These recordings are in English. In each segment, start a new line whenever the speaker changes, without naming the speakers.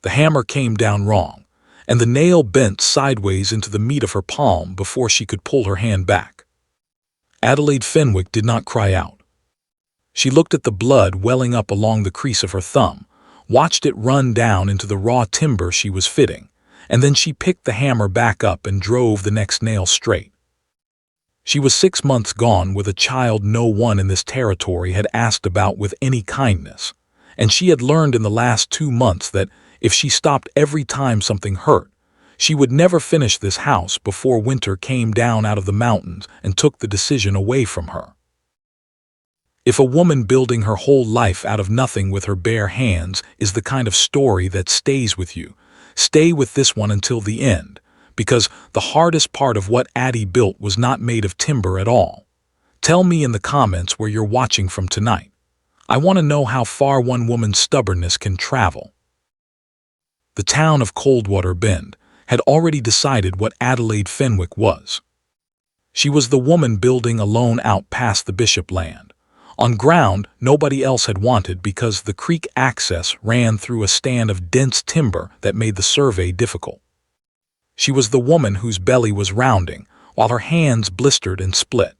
The hammer came down wrong, and the nail bent sideways into the meat of her palm before she could pull her hand back. Adelaide Fenwick did not cry out. She looked at the blood welling up along the crease of her thumb, watched it run down into the raw timber she was fitting, and then she picked the hammer back up and drove the next nail straight. She was 6 months gone with a child no one in this territory had asked about with any kindness, and she had learned in the last 2 months that if she stopped every time something hurt, she would never finish this house before winter came down out of the mountains and took the decision away from her. If a woman building her whole life out of nothing with her bare hands is the kind of story that stays with you, stay with this one until the end, because the hardest part of what Addie built was not made of timber at all. Tell me in the comments where you're watching from tonight. I want to know how far one woman's stubbornness can travel. The town of Coldwater Bend had already decided what Adelaide Fenwick was. She was the woman building alone out past the Bishop land, on ground nobody else had wanted because the creek access ran through a stand of dense timber that made the survey difficult. She was the woman whose belly was rounding, while her hands blistered and split.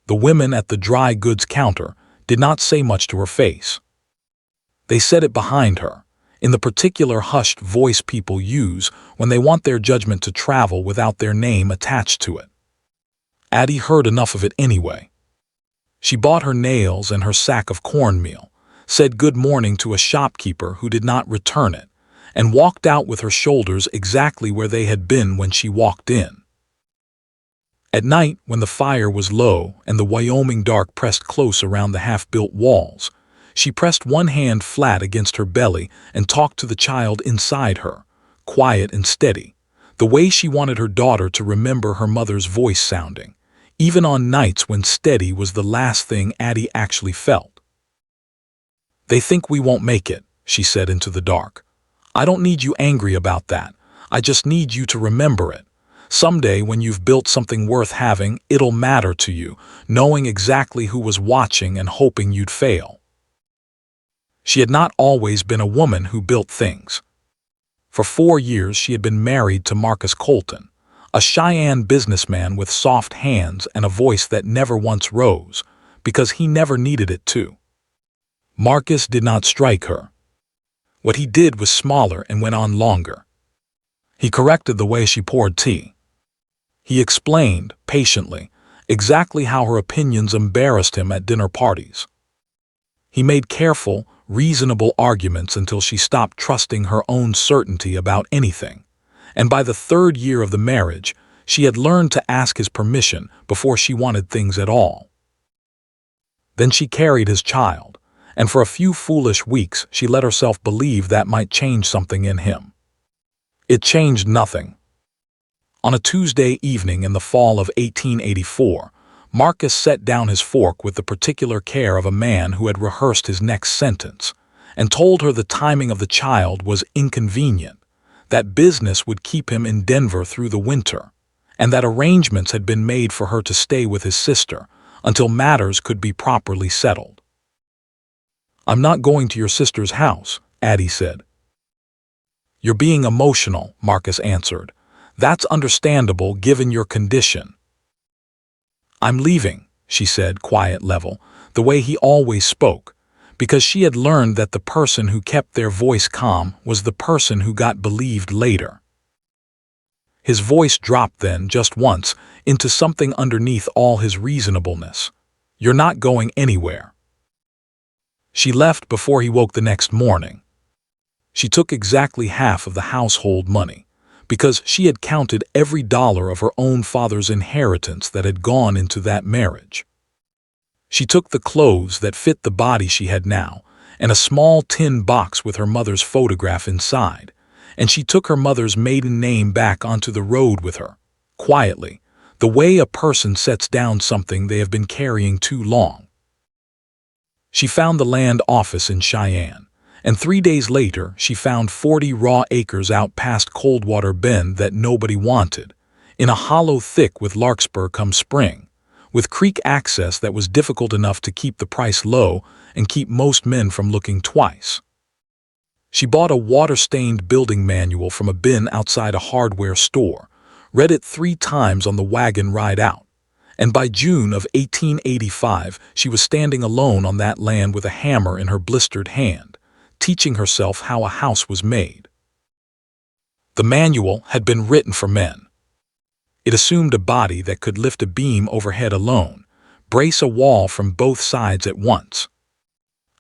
The women at the dry goods counter did not say much to her face. They said it behind her, in the particular hushed voice people use when they want their judgment to travel without their name attached to it. Addie heard enough of it anyway. She bought her nails and her sack of cornmeal, said good morning to a shopkeeper who did not return it, and walked out with her shoulders exactly where they had been when she walked in. At night, when the fire was low and the Wyoming dark pressed close around the half-built walls, she pressed one hand flat against her belly and talked to the child inside her, quiet and steady, the way she wanted her daughter to remember her mother's voice sounding, even on nights when steady was the last thing Addie actually felt. "They think we won't make it," she said into the dark. "I don't need you angry about that. I just need you to remember it. Someday when you've built something worth having, it'll matter to you, knowing exactly who was watching and hoping you'd fail." She had not always been a woman who built things. For 4 years she had been married to Marcus Colton, a Cheyenne businessman with soft hands and a voice that never once rose, because he never needed it to. Marcus did not strike her. What he did was smaller and went on longer. He corrected the way she poured tea. He explained, patiently, exactly how her opinions embarrassed him at dinner parties. He made careful, reasonable arguments until she stopped trusting her own certainty about anything, and by the 3rd year of the marriage, she had learned to ask his permission before she wanted things at all. Then she carried his child, and for a few foolish weeks she let herself believe that might change something in him. It changed nothing. On a Tuesday evening in the fall of 1884, Marcus set down his fork with the particular care of a man who had rehearsed his next sentence, and told her the timing of the child was inconvenient, that business would keep him in Denver through the winter, and that arrangements had been made for her to stay with his sister until matters could be properly settled. "I'm not going to your sister's house," Addie said. "You're being emotional," Marcus answered. "That's understandable given your condition." "I'm leaving," she said, quiet level, the way he always spoke, because she had learned that the person who kept their voice calm was the person who got believed later. His voice dropped then, just once, into something underneath all his reasonableness. "You're not going anywhere." She left before he woke the next morning. She took exactly half of the household money, because she had counted every dollar of her own father's inheritance that had gone into that marriage. She took the clothes that fit the body she had now, and a small tin box with her mother's photograph inside, and she took her mother's maiden name back onto the road with her, quietly, the way a person sets down something they have been carrying too long. She found the land office in Cheyenne, and 3 days later she found 40 raw acres out past Coldwater Bend that nobody wanted, in a hollow thick with larkspur come spring, with creek access that was difficult enough to keep the price low and keep most men from looking twice. She bought a water-stained building manual from a bin outside a hardware store, read it 3 times on the wagon ride out, and by June of 1885 she was standing alone on that land with a hammer in her blistered hand, teaching herself how a house was made. The manual had been written for men. It assumed a body that could lift a beam overhead alone, brace a wall from both sides at once.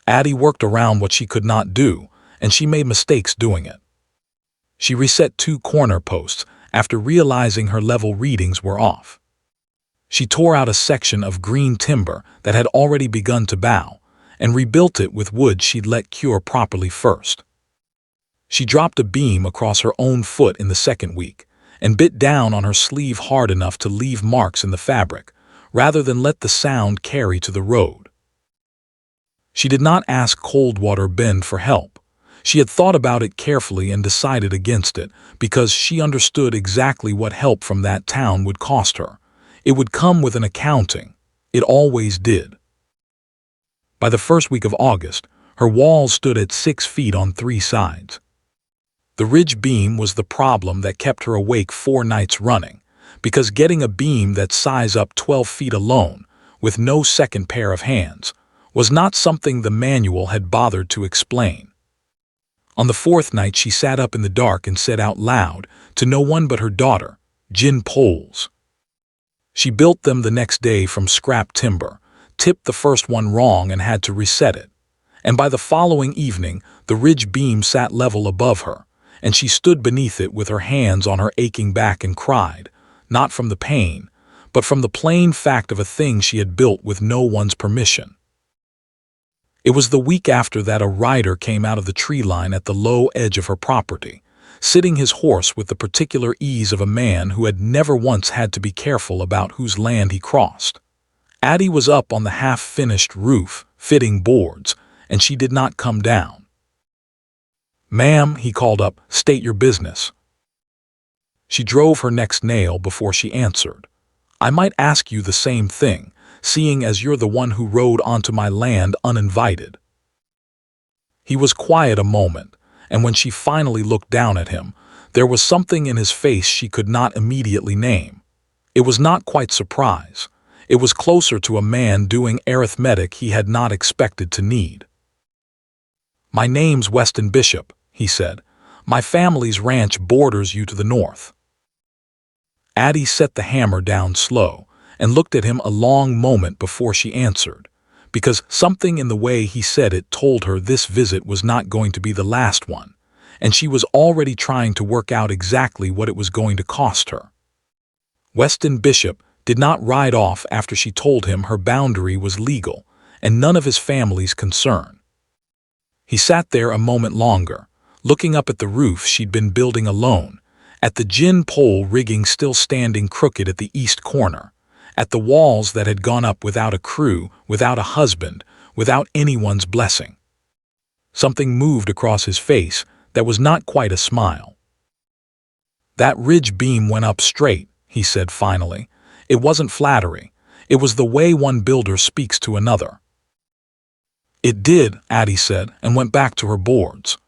Addie worked around what she could not do, and she made mistakes doing it. She reset 2 corner posts after realizing her level readings were off. She tore out a section of green timber that had already begun to bow, and rebuilt it with wood she'd let cure properly first. She dropped a beam across her own foot in the second week, and bit down on her sleeve hard enough to leave marks in the fabric, rather than let the sound carry to the road. She did not ask Coldwater Bend for help. She had thought about it carefully and decided against it, because she understood exactly what help from that town would cost her. It would come with an accounting. It always did. By the first week of August, her walls stood at 6 feet on 3 sides. The ridge beam was the problem that kept her awake 4 nights running, because getting a beam that size up 12 feet alone, with no second pair of hands, was not something the manual had bothered to explain. On the 4th night she sat up in the dark and said out loud, to no one but her daughter, "Gin poles." She built them the next day from scrap timber, tipped the first one wrong and had to reset it. And by the following evening, the ridge beam sat level above her, and she stood beneath it with her hands on her aching back and cried, not from the pain, but from the plain fact of a thing she had built with no one's permission. It was the week after that a rider came out of the tree line at the low edge of her property, sitting his horse with the particular ease of a man who had never once had to be careful about whose land he crossed. Addie was up on the half-finished roof, fitting boards, and she did not come down. "Ma'am," he called up, "state your business." She drove her next nail before she answered. "I might ask you the same thing, seeing as you're the one who rode onto my land uninvited." He was quiet a moment, and when she finally looked down at him, there was something in his face she could not immediately name. It was not quite surprise. It was closer to a man doing arithmetic he had not expected to need. "My name's Weston Bishop," he said. "My family's ranch borders you to the north." Addie set the hammer down slow, and looked at him a long moment before she answered, because something in the way he said it told her this visit was not going to be the last one, and she was already trying to work out exactly what it was going to cost her. Weston Bishop did not ride off after she told him her boundary was legal and none of his family's concern. He sat there a moment longer, looking up at the roof she'd been building alone, at the gin pole rigging still standing crooked at the east corner, at the walls that had gone up without a crew, without a husband, without anyone's blessing. Something moved across his face that was not quite a smile. "That ridge beam went up straight," he said finally. "It wasn't flattery. It was the way one builder speaks to another." "It did," Addie said, and went back to her boards.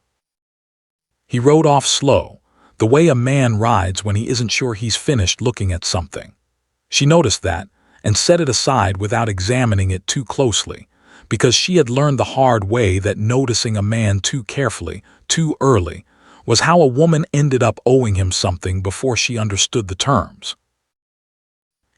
He rode off slow, the way a man rides when he isn't sure he's finished looking at something. She noticed that, and set it aside without examining it too closely, because she had learned the hard way that noticing a man too carefully, too early, was how a woman ended up owing him something before she understood the terms.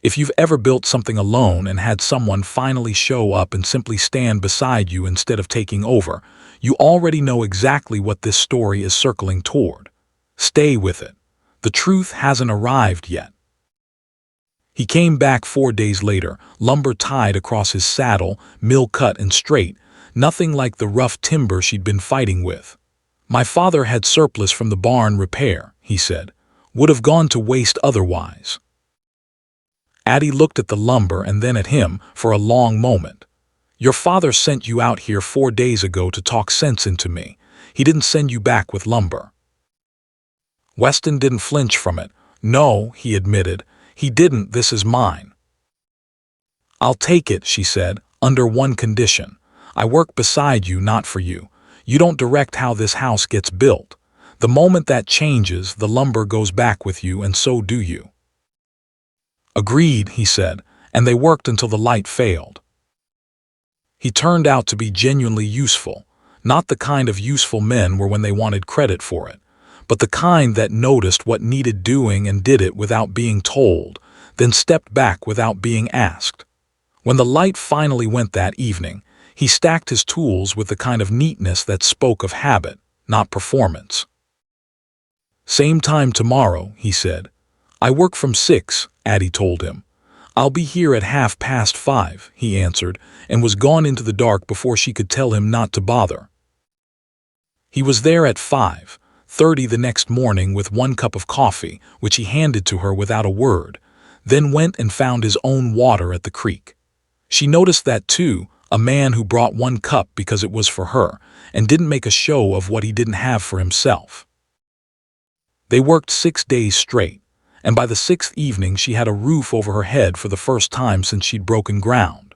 If you've ever built something alone and had someone finally show up and simply stand beside you instead of taking over, you already know exactly what this story is circling toward. Stay with it. The truth hasn't arrived yet. He came back 4 days later, lumber tied across his saddle, mill cut and straight, nothing like the rough timber she'd been fighting with. "My father had surplus from the barn repair," he said. "Would have gone to waste otherwise." Addie looked at the lumber and then at him for a long moment. "Your father sent you out here 4 days ago to talk sense into me. He didn't send you back with lumber." Weston didn't flinch from it. "No," he admitted. "He didn't. This is mine." "I'll take it," she said, "under one condition. I work beside you, not for you. You don't direct how this house gets built. The moment that changes, the lumber goes back with you, and so do you." "Agreed," he said, and they worked until the light failed. He turned out to be genuinely useful, not the kind of useful men were when they wanted credit for it, but the kind that noticed what needed doing and did it without being told, then stepped back without being asked. When the light finally went that evening, he stacked his tools with the kind of neatness that spoke of habit, not performance. "Same time tomorrow," he said. "I work from 6, Addie told him. "I'll be here at 5:30, he answered, and was gone into the dark before she could tell him not to bother. He was there at 5:30 the next morning with 1 cup of coffee, which he handed to her without a word, then went and found his own water at the creek. She noticed that too, a man who brought 1 cup because it was for her, and didn't make a show of what he didn't have for himself. They worked 6 days straight, and by the 6th evening she had a roof over her head for the first time since she'd broken ground.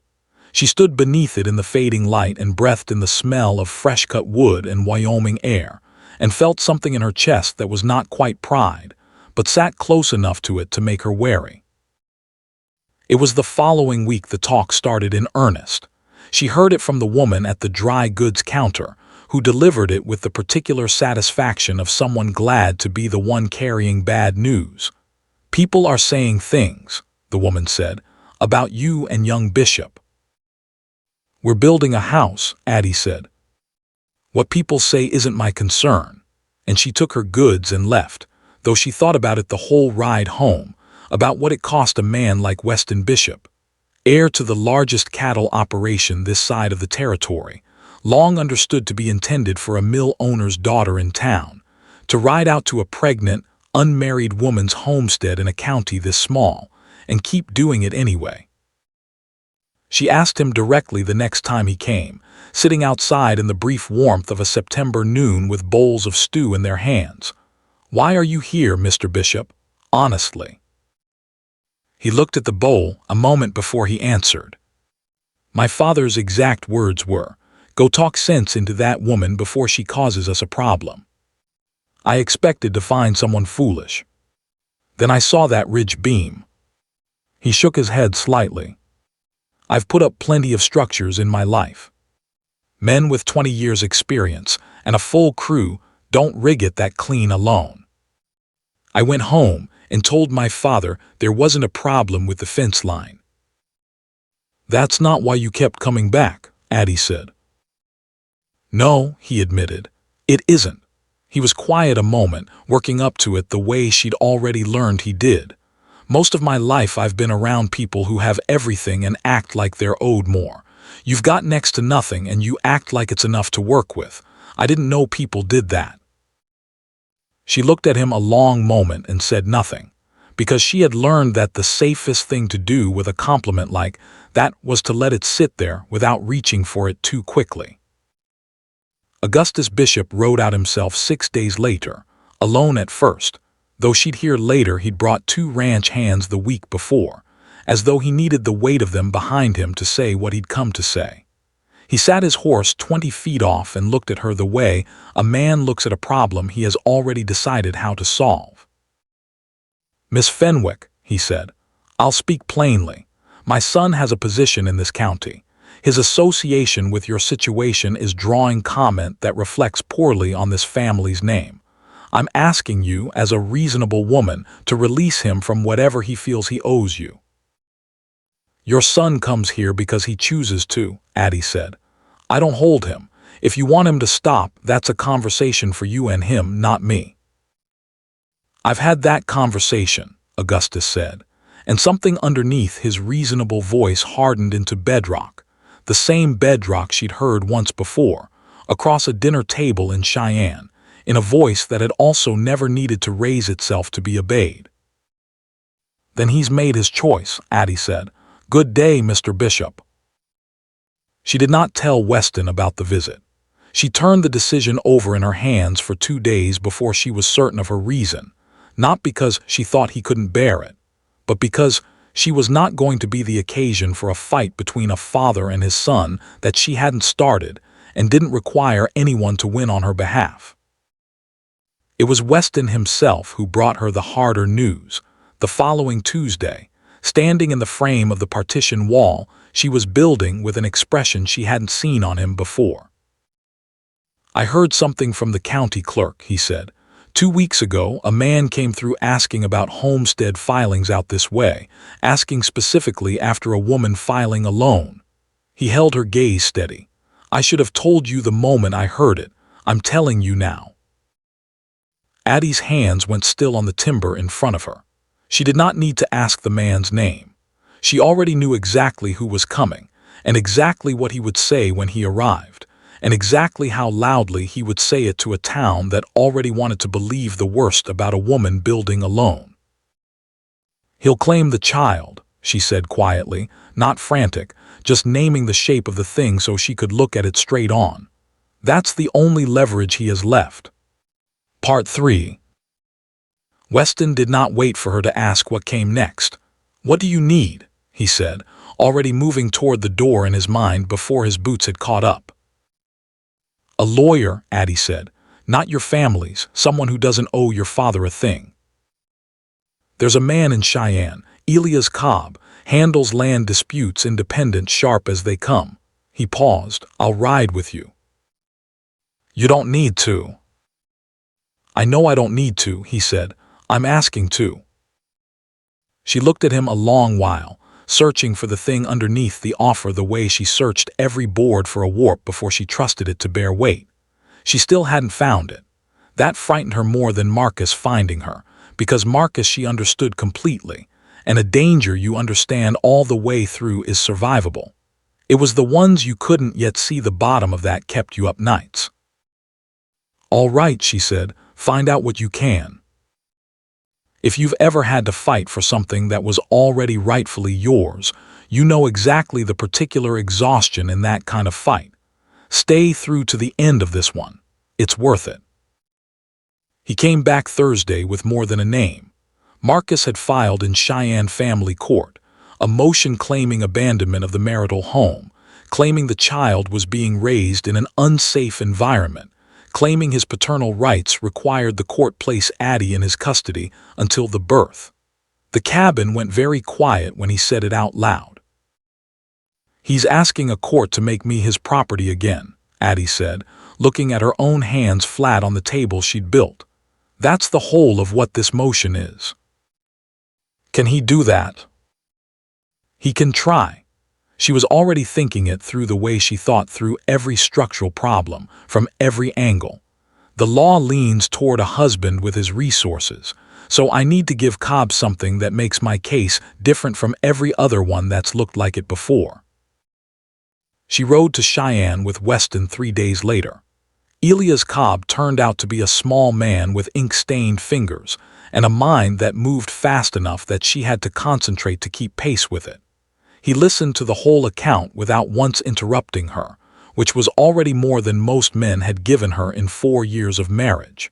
She stood beneath it in the fading light and breathed in the smell of fresh-cut wood and Wyoming air, and felt something in her chest that was not quite pride, but sat close enough to it to make her wary. It was the following week the talk started in earnest. She heard it from the woman at the dry goods counter, who delivered it with the particular satisfaction of someone glad to be the one carrying bad news. "People are saying things," the woman said, "about you and young Bishop." "We're building a house," Addie said. "What people say isn't my concern." And she took her goods and left, though she thought about it the whole ride home, about what it cost a man like Weston Bishop, heir to the largest cattle operation this side of the territory, long understood to be intended for a mill owner's daughter in town, to ride out to a pregnant, unmarried woman's homestead in a county this small, and keep doing it anyway. She asked him directly the next time he came, sitting outside in the brief warmth of a September noon with bowls of stew in their hands. "Why are you here, Mr. Bishop? Honestly." He looked at the bowl a moment before he answered. "My father's exact words were, 'Go talk sense into that woman before she causes us a problem.' I expected to find someone foolish. Then I saw that ridge beam." He shook his head slightly. "I've put up plenty of structures in my life. Men with 20 years' experience and a full crew don't rig it that clean alone. I went home and told my father there wasn't a problem with the fence line." "That's not why you kept coming back," Addie said. "No," he admitted, "it isn't." He was quiet a moment, working up to it the way she'd already learned he did. "Most of my life I've been around people who have everything and act like they're owed more. You've got next to nothing and you act like it's enough to work with. I didn't know people did that." She looked at him a long moment and said nothing, because she had learned that the safest thing to do with a compliment like that was to let it sit there without reaching for it too quickly. Augustus Bishop rode out himself 6 days later, alone at first, though she'd hear later he'd brought 2 ranch hands the week before, as though he needed the weight of them behind him to say what he'd come to say. He sat his horse 20 feet off and looked at her the way a man looks at a problem he has already decided how to solve. "Miss Fenwick," he said, "I'll speak plainly. My son has a position in this county. His association with your situation is drawing comment that reflects poorly on this family's name. I'm asking you, as a reasonable woman, to release him from whatever he feels he owes you." "Your son comes here because he chooses to," Addie said. "I don't hold him. If you want him to stop, that's a conversation for you and him, not me." "I've had that conversation," Augustus said, and something underneath his reasonable voice hardened into bedrock, the same bedrock she'd heard once before, across a dinner table in Cheyenne, in a voice that had also never needed to raise itself to be obeyed. "Then he's made his choice," Addie said. "Good day, Mr. Bishop." She did not tell Weston about the visit. She turned the decision over in her hands for 2 days before she was certain of her reason, not because she thought he couldn't bear it, but because she was not going to be the occasion for a fight between a father and his son that she hadn't started, and didn't require anyone to win on her behalf. It was Weston himself who brought her the harder news. The following Tuesday, standing in the frame of the partition wall, she was building with an expression she hadn't seen on him before. "I heard something from the county clerk," he said. "2 weeks ago, a man came through asking about homestead filings out this way, asking specifically after a woman filing alone." He held her gaze steady. "I should have told you the moment I heard it. I'm telling you now." Addie's hands went still on the timber in front of her. She did not need to ask the man's name. She already knew exactly who was coming, and exactly what he would say when he arrived, and exactly how loudly he would say it to a town that already wanted to believe the worst about a woman building alone. "He'll claim the child," she said quietly, not frantic, just naming the shape of the thing so she could look at it straight on. "That's the only leverage he has left." Part 3. Weston did not wait for her to ask what came next. "What do you need?" he said, already moving toward the door in his mind before his boots had caught up. "A lawyer," Addie said. "Not your family's, someone who doesn't owe your father a thing. There's a man in Cheyenne, Elias Cobb, handles land disputes independent sharp as they come." He paused. "I'll ride with you." "You don't need to." "I know I don't need to," he said. "I'm asking to." She looked at him a long while, searching for the thing underneath the offer the way she searched every board for a warp before she trusted it to bear weight. She still hadn't found it. That frightened her more than Marcus finding her, because Marcus she understood completely, and a danger you understand all the way through is survivable. It was the ones you couldn't yet see the bottom of that kept you up nights. "All right," she said, "find out what you can." If you've ever had to fight for something that was already rightfully yours, you know exactly the particular exhaustion in that kind of fight. Stay through to the end of this one. It's worth it. He came back Thursday with more than a name. Marcus had filed in Cheyenne Family Court, a motion claiming abandonment of the marital home, claiming the child was being raised in an unsafe environment, claiming his paternal rights required the court place Addie in his custody until the birth. The cabin went very quiet when he said it out loud. "He's asking a court to make me his property again," Addie said, looking at her own hands flat on the table she'd built. "That's the whole of what this motion is." "Can he do that?" "He can try." She was already thinking it through the way she thought through every structural problem, from every angle. "The law leans toward a husband with his resources, so I need to give Cobb something that makes my case different from every other one that's looked like it before." She rode to Cheyenne with Weston 3 days later. Elias Cobb turned out to be a small man with ink-stained fingers, and a mind that moved fast enough that she had to concentrate to keep pace with it. He listened to the whole account without once interrupting her, which was already more than most men had given her in 4 years of marriage.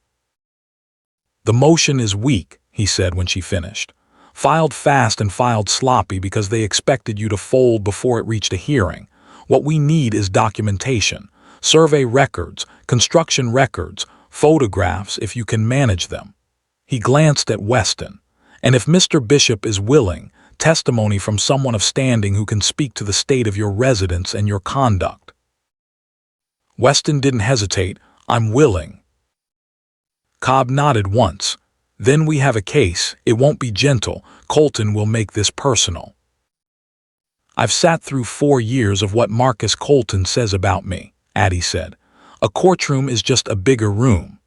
"The motion is weak," he said when she finished. "Filed fast and filed sloppy because they expected you to fold before it reached a hearing. What we need is documentation, survey records, construction records, photographs if you can manage them." He glanced at Weston. "And if Mr. Bishop is willing, testimony from someone of standing who can speak to the state of your residence and your conduct." Weston didn't hesitate. "I'm willing." Cobb nodded once. "Then we have a case. It won't be gentle. Colton will make this personal." "I've sat through 4 years of what Marcus Colton says about me," Addie said. "A courtroom is just a bigger room."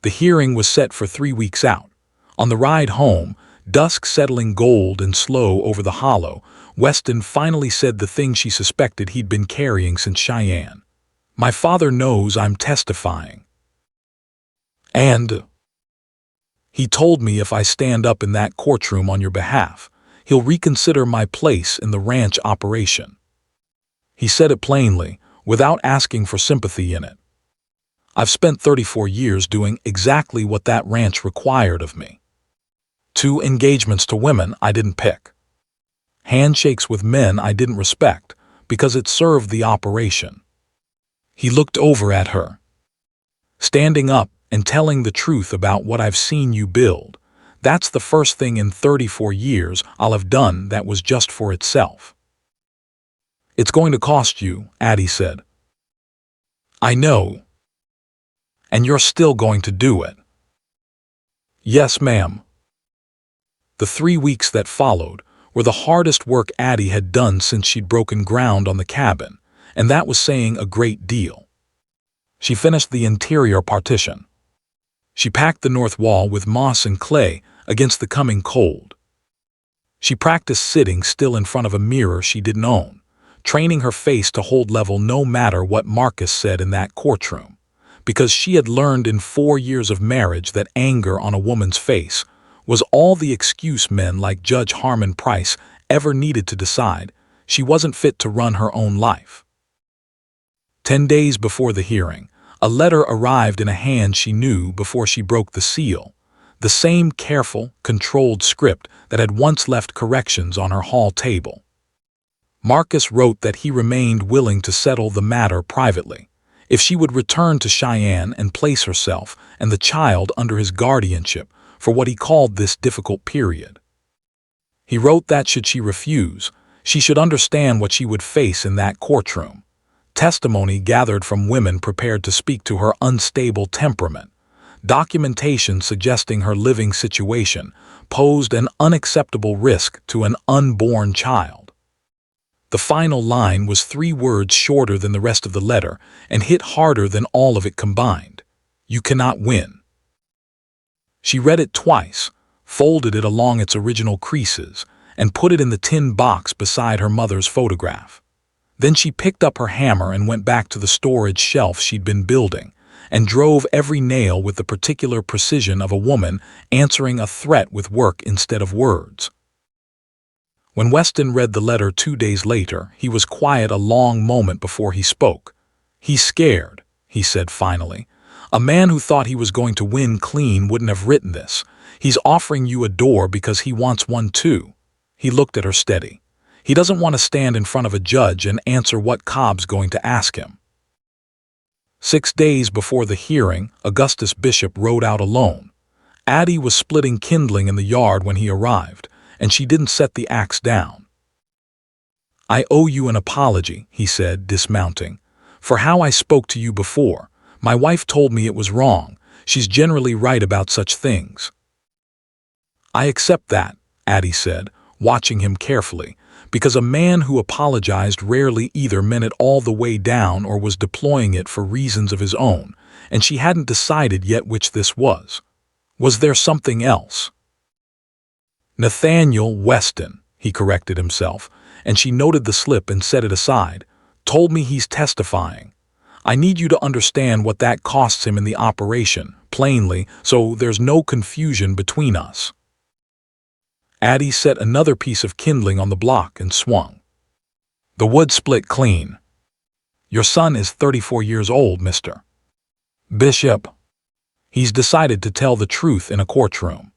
The hearing was set for 3 weeks out. On the ride home, dusk settling gold and slow over the hollow, Weston finally said the thing she suspected he'd been carrying since Cheyenne. "My father knows I'm testifying. And he told me if I stand up in that courtroom on your behalf, he'll reconsider my place in the ranch operation." He said it plainly, without asking for sympathy in it. "I've spent 34 years doing exactly what that ranch required of me. 2 engagements to women I didn't pick. Handshakes with men I didn't respect, because it served the operation. He looked over at her. "Standing up and telling the truth about what I've seen you build. That's the first thing in 34 years I'll have done that was just for itself." "It's going to cost you," Addie said. "I know. And you're still going to do it." "Yes, ma'am." The 3 weeks that followed were the hardest work Addie had done since she'd broken ground on the cabin, and that was saying a great deal. She finished the interior partition. She packed the north wall with moss and clay against the coming cold. She practiced sitting still in front of a mirror she didn't own, training her face to hold level no matter what Marcus said in that courtroom, because she had learned in 4 years of marriage that anger on a woman's face was all the excuse men like Judge Harmon Price ever needed to decide she wasn't fit to run her own life. 10 days before the hearing, a letter arrived in a hand she knew before she broke the seal, the same careful, controlled script that had once left corrections on her hall table. Marcus wrote that he remained willing to settle the matter privately, if she would return to Cheyenne and place herself and the child under his guardianship for what he called this difficult period. He wrote that should she refuse, she should understand what she would face in that courtroom. Testimony gathered from women prepared to speak to her unstable temperament. Documentation suggesting her living situation posed an unacceptable risk to an unborn child. The final line was 3 words shorter than the rest of the letter and hit harder than all of it combined. "You cannot win." She read it twice, folded it along its original creases, and put it in the tin box beside her mother's photograph. Then she picked up her hammer and went back to the storage shelf she'd been building, and drove every nail with the particular precision of a woman answering a threat with work instead of words. When Weston read the letter 2 days later, he was quiet a long moment before he spoke. "He's scared," he said finally. "A man who thought he was going to win clean wouldn't have written this. He's offering you a door because he wants one too." He looked at her steady. "He doesn't want to stand in front of a judge and answer what Cobb's going to ask him." 6 days before the hearing, Augustus Bishop rode out alone. Addie was splitting kindling in the yard when he arrived, and she didn't set the axe down. "I owe you an apology," he said, dismounting, "for how I spoke to you before. My wife told me it was wrong. She's generally right about such things." "I accept that," Addie said, watching him carefully, because a man who apologized rarely either meant it all the way down or was deploying it for reasons of his own, and she hadn't decided yet which this was. Was there something else? "Nathaniel Weston," he corrected himself, and she noted the slip and set it aside. "Told me he's testifying. I need you to understand what that costs him in the operation, plainly, so there's no confusion between us." Addie set another piece of kindling on the block and swung. "The wood split clean. Your son is 34 years old, Mr. Bishop. He's decided to tell the truth in a courtroom.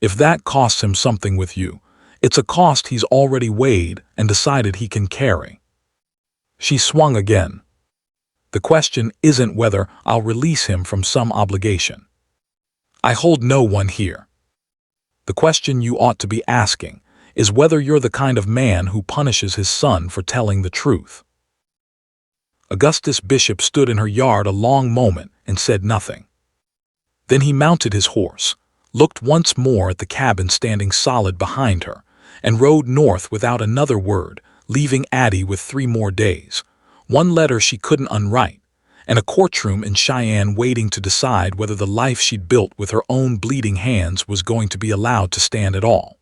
If that costs him something with you, it's a cost he's already weighed and decided he can carry." She swung again. "The question isn't whether I'll release him from some obligation. I hold no one here. The question you ought to be asking is whether you're the kind of man who punishes his son for telling the truth." Augustus Bishop stood in her yard a long moment and said nothing. Then he mounted his horse, looked once more at the cabin standing solid behind her, and rode north without another word, leaving Addie with 3 more days, 1 letter she couldn't unwrite, and a courtroom in Cheyenne waiting to decide whether the life she'd built with her own bleeding hands was going to be allowed to stand at all.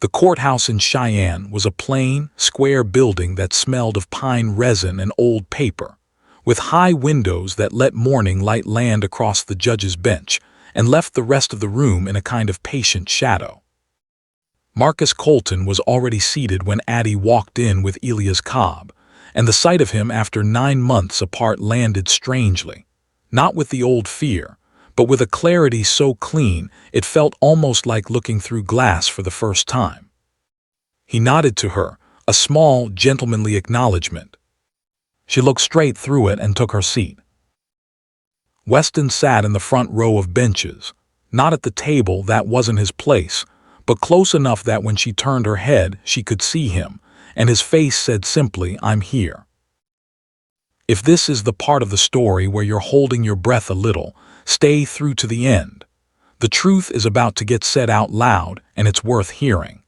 The courthouse in Cheyenne was a plain, square building that smelled of pine resin and old paper, with high windows that let morning light land across the judge's bench and left the rest of the room in a kind of patient shadow. Marcus Colton was already seated when Addie walked in with Elias Cobb, and the sight of him after 9 months apart landed strangely, not with the old fear, but with a clarity so clean it felt almost like looking through glass for the first time. He nodded to her, a small, gentlemanly acknowledgement. She looked straight through it and took her seat. Weston sat in the front row of benches, not at the table, that wasn't his place, but close enough that when she turned her head she could see him, and his face said simply, "I'm here." If this is the part of the story where you're holding your breath a little, stay through to the end. The truth is about to get said out loud, and it's worth hearing.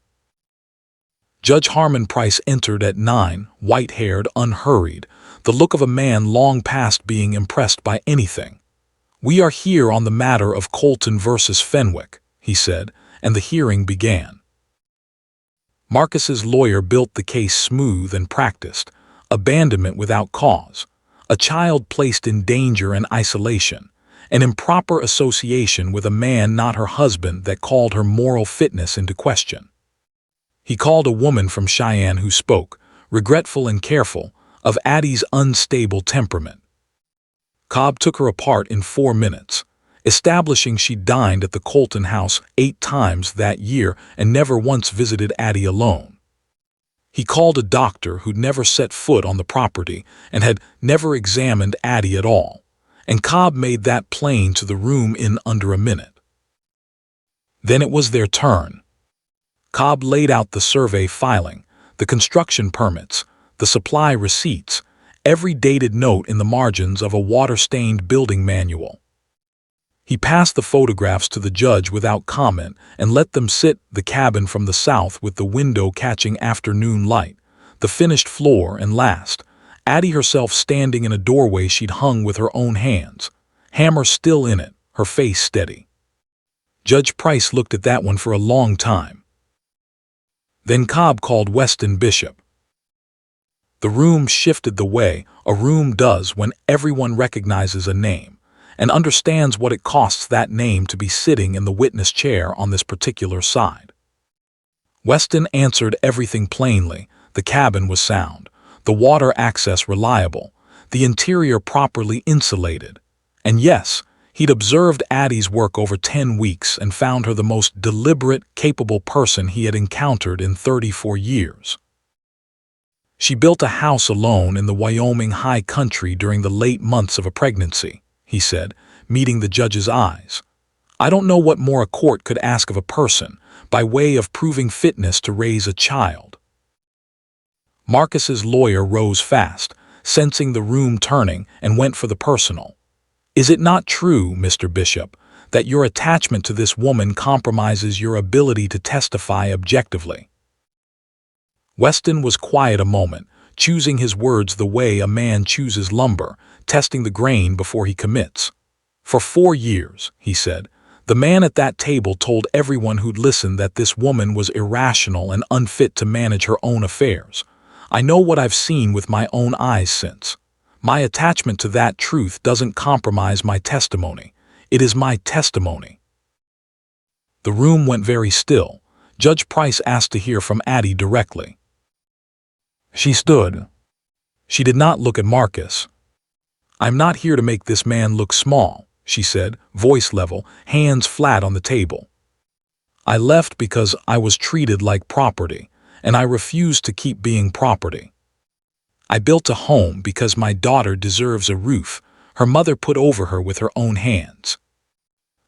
Judge Harmon Price entered at 9, white-haired, unhurried, the look of a man long past being impressed by anything. "We are here on the matter of Colton versus Fenwick," he said, and the hearing began. Marcus's lawyer built the case smooth and practiced: abandonment without cause, a child placed in danger and isolation, an improper association with a man not her husband that called her moral fitness into question. He called a woman from Cheyenne who spoke, regretful and careful, of Addie's unstable temperament. Cobb took her apart in 4 minutes, establishing she dined at the Colton house 8 times that year and never once visited Addie alone. He called a doctor who'd never set foot on the property and had never examined Addie at all, and Cobb made that plain to the room in under a minute. Then it was their turn. Cobb laid out the survey filing, the construction permits, the supply receipts, every dated note in the margins of a water-stained building manual. He passed the photographs to the judge without comment and let them sit: the cabin from the south with the window catching afternoon light, the finished floor, and last, Addie herself standing in a doorway she'd hung with her own hands, hammer still in it, her face steady. Judge Price looked at that one for a long time. Then Cobb called Weston Bishop. The room shifted the way a room does when everyone recognizes a name and understands what it costs that name to be sitting in the witness chair on this particular side. Weston answered everything plainly. The cabin was sound, the water access reliable, the interior properly insulated. And yes, he'd observed Addie's work over 10 weeks and found her the most deliberate, capable person he had encountered in 34 years. She built a house alone in the Wyoming high country during the late months of a pregnancy, he said, meeting the judge's eyes. I don't know what more a court could ask of a person, by way of proving fitness to raise a child. Marcus's lawyer rose fast, sensing the room turning, and went for the personal. Is it not true, Mr. Bishop, that your attachment to this woman compromises your ability to testify objectively? Weston was quiet a moment, choosing his words the way a man chooses lumber, testing the grain before he commits. For 4 years, he said, the man at that table told everyone who'd listened that this woman was irrational and unfit to manage her own affairs. I know what I've seen with my own eyes since. My attachment to that truth doesn't compromise my testimony. It is my testimony. The room went very still. Judge Price asked to hear from Addie directly. She stood. She did not look at Marcus. I'm not here to make this man look small, she said, voice level, hands flat on the table. I left because I was treated like property, and I refused to keep being property. I built a home because my daughter deserves a roof her mother put over her with her own hands.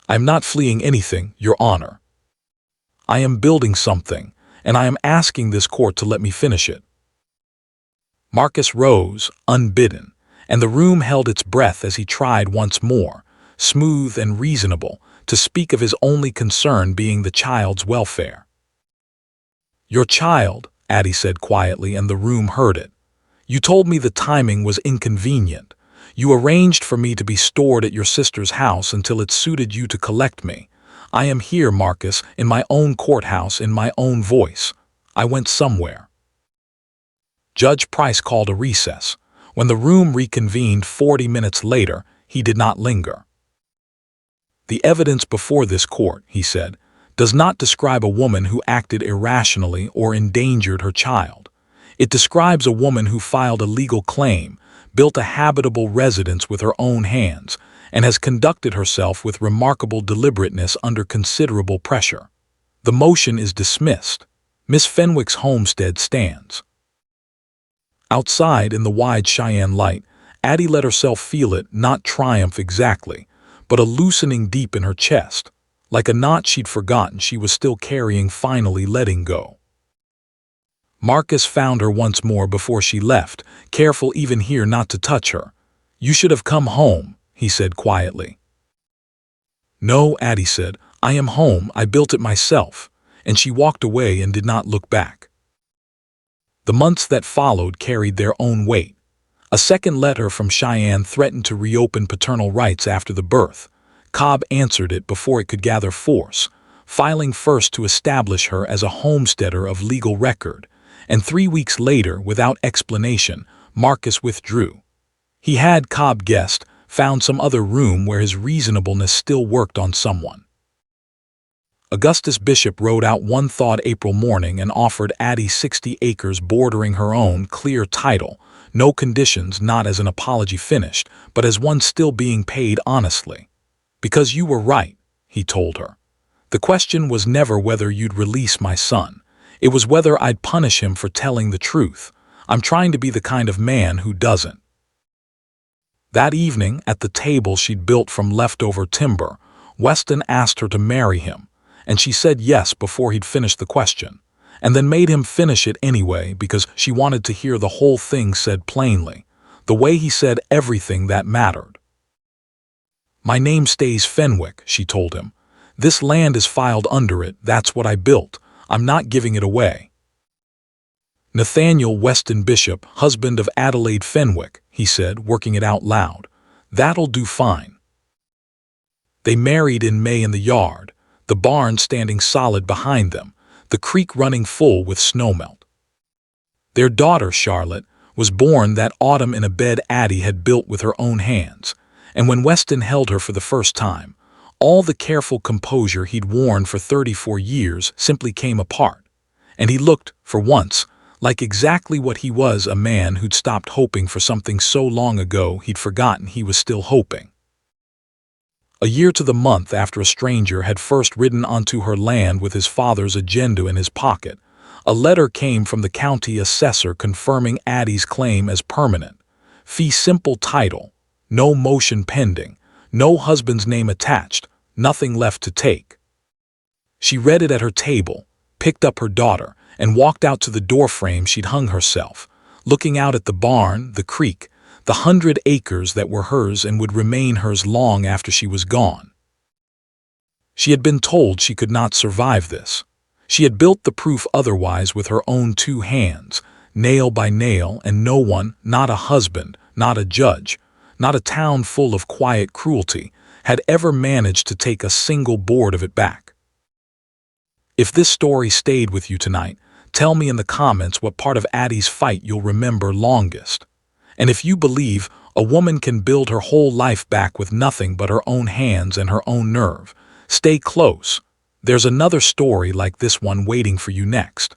I'm not fleeing anything, Your Honor. I am building something, and I am asking this court to let me finish it. Marcus rose, unbidden, and the room held its breath as he tried once more, smooth and reasonable, to speak of his only concern being the child's welfare. Your child, Addie said quietly, and the room heard it. You told me the timing was inconvenient. You arranged for me to be stored at your sister's house until it suited you to collect me. I am here, Marcus, in my own courthouse, in my own voice. I went somewhere. Judge Price called a recess. When the room reconvened 40 minutes later, he did not linger. The evidence before this court, he said, does not describe a woman who acted irrationally or endangered her child. It describes a woman who filed a legal claim, built a habitable residence with her own hands, and has conducted herself with remarkable deliberateness under considerable pressure. The motion is dismissed. Miss Fenwick's homestead stands. Outside, in the wide Cheyenne light, Addie let herself feel it, not triumph exactly, but a loosening deep in her chest, like a knot she'd forgotten she was still carrying finally letting go. Marcus found her once more before she left, careful even here not to touch her. "You should have come home," he said quietly. "No," Addie said, "I am home, I built it myself," and she walked away and did not look back. The months that followed carried their own weight. A second letter from Cheyenne threatened to reopen paternal rights after the birth. Cobb answered it before it could gather force, filing first to establish her as a homesteader of legal record, and 3 weeks later, without explanation, Marcus withdrew. He had, Cobb guessed, found some other room where his reasonableness still worked on someone. Augustus Bishop rode out one thawed April morning and offered Addie 60 acres bordering her own clear title, no conditions, not as an apology finished, but as one still being paid honestly. "Because you were right," he told her. "The question was never whether you'd release my son. It was whether I'd punish him for telling the truth. I'm trying to be the kind of man who doesn't." That evening, at the table she'd built from leftover timber, Weston asked her to marry him, and she said yes before he'd finished the question, and then made him finish it anyway because she wanted to hear the whole thing said plainly, the way he said everything that mattered. "My name stays Fenwick," she told him. "This land is filed under it, that's what I built. I'm not giving it away." "Nathaniel Weston Bishop, husband of Adelaide Fenwick," he said, working it out loud. "That'll do fine." They married in May in the yard, the barn standing solid behind them, the creek running full with snowmelt. Their daughter, Charlotte, was born that autumn in a bed Addie had built with her own hands, and when Weston held her for the first time, all the careful composure he'd worn for 34 years simply came apart, and he looked, for once, like exactly what he was, a man who'd stopped hoping for something so long ago he'd forgotten he was still hoping. A year to the month after a stranger had first ridden onto her land with his father's agenda in his pocket, a letter came from the county assessor confirming Addie's claim as permanent. Fee simple title, no motion pending, no husband's name attached, nothing left to take. She read it at her table, picked up her daughter, and walked out to the doorframe she'd hung herself, looking out at the barn, the creek, the 100 acres that were hers and would remain hers long after she was gone. She had been told she could not survive this. She had built the proof otherwise with her own 2 hands, nail by nail, and no one, not a husband, not a judge, not a town full of quiet cruelty, had ever managed to take a single board of it back. If this story stayed with you tonight, tell me in the comments what part of Addie's fight you'll remember longest. And if you believe a woman can build her whole life back with nothing but her own hands and her own nerve, stay close. There's another story like this one waiting for you next.